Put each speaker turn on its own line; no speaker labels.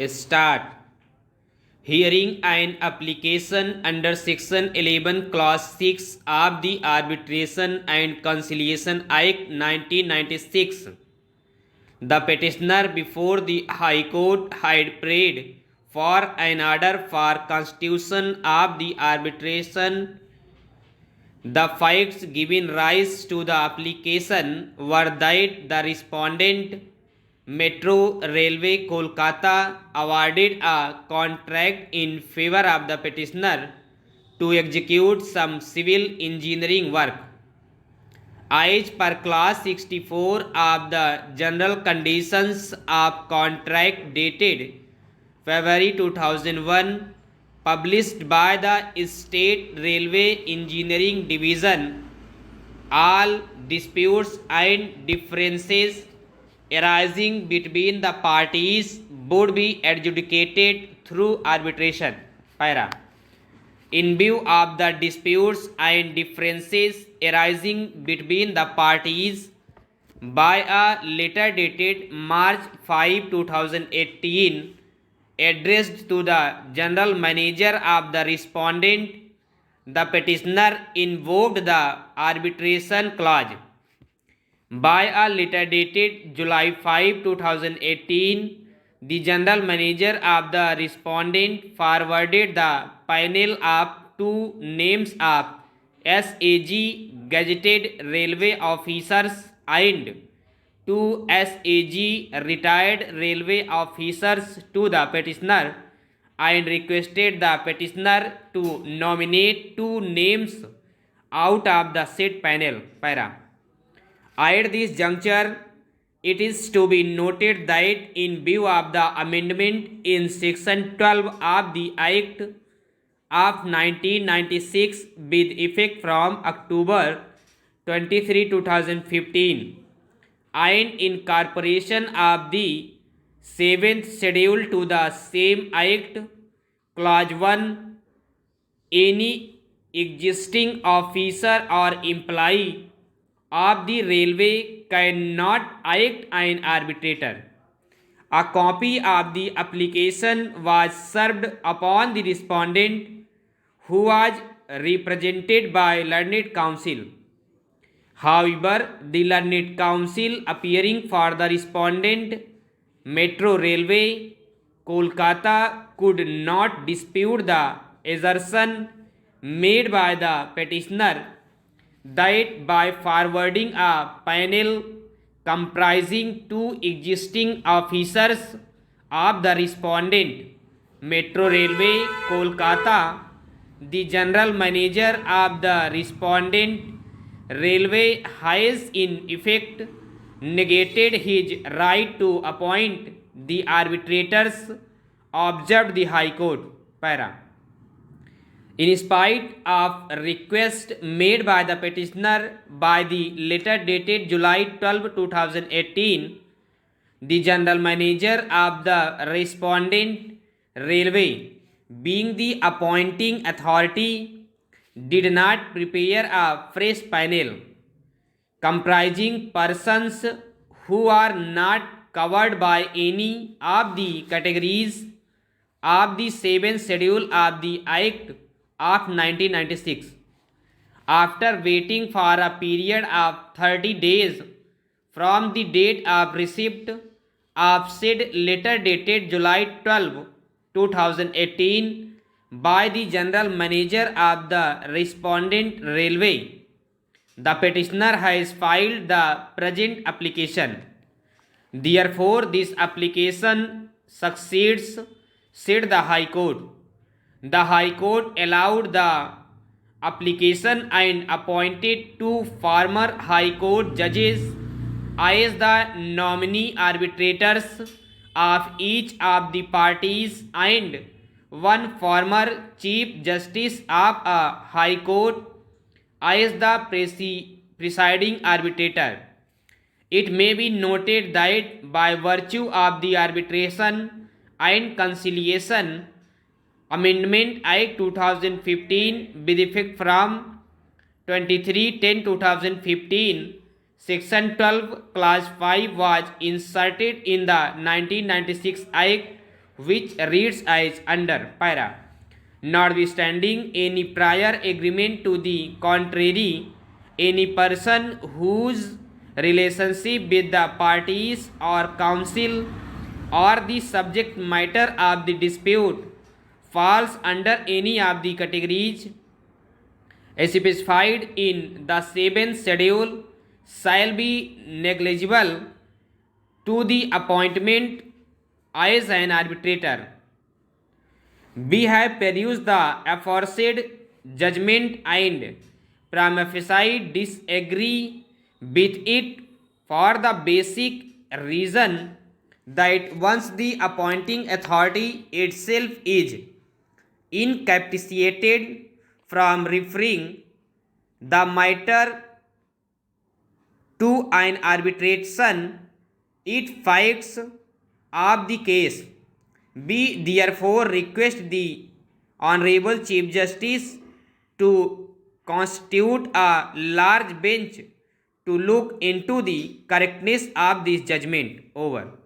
Start. Hearing an application under Section 11 Clause 6 of the Arbitration and Conciliation Act 1996. The petitioner before the High Court had prayed for an order for constitution of the arbitration. The facts giving rise to the application were that the respondent, Metro Railway Kolkata, awarded a contract in favor of the petitioner to execute some civil engineering work. As per Clause 64 of the General Conditions of Contract dated February 2001, published by the State Railway Engineering Division, all disputes and differences arising between the parties would be adjudicated through arbitration. Para. In view of the disputes and differences arising between the parties, by a letter dated March 5, 2018, addressed to the General Manager of the respondent, the petitioner invoked the arbitration clause. By a letter dated July 5, 2018, the General Manager of the respondent forwarded the panel of two names of SAG gazetted railway officers and two SAG retired railway officers to the petitioner and requested the petitioner to nominate two names out of the said panel. Para. At this juncture, it is to be noted that in view of the amendment in Section 12 of the Act of 1996 with effect from October 23, 2015, and incorporation of the 7th schedule to the same Act, Clause 1, any existing officer or employee of the railway cannot act an arbitrator. A copy of the application was served upon the respondent, who was represented by learned counsel. However, the learned counsel appearing for the respondent, Metro Railway, Kolkata, could not dispute the assertion made by the petitioner that by forwarding a panel comprising two existing officers of the respondent, Metro Railway, Kolkata, the General Manager of the respondent railway has in effect negated his right to appoint the arbitrators, observed the High Court. Para. In spite of request made by the petitioner by the letter dated July 12, 2018, the General Manager of the respondent railway, being the appointing authority, did not prepare a fresh panel comprising persons who are not covered by any of the categories of the 7th schedule of the Act of 1996. After waiting for a period of 30 days from the date of receipt of said letter dated July 12, 2018 by the General Manager of the respondent railway, the petitioner has filed the present application. Therefore, this application succeeds, said the High Court. The High Court allowed the application and appointed two former High Court judges as the nominee arbitrators of each of the parties and one former Chief Justice of a High Court as the presiding arbitrator. It may be noted that by virtue of the Arbitration and Conciliation Amendment Act 2015 with effect from 23/10/2015, Section 12 Clause 5 was inserted in the 1996 Act which reads as under para. Notwithstanding any prior agreement to the contrary, any person whose relationship with the parties or counsel or the subject matter of the dispute falls under any of the categories specified in the 7th schedule shall be negligible to the appointment as an arbitrator. We have perused the aforesaid judgment and prima facie disagree with it for the basic reason that once the appointing authority itself is incapacitated from referring the matter to an arbitration, it facts of the case. We therefore request the Honorable Chief Justice to constitute a large bench to look into the correctness of this judgment. Over.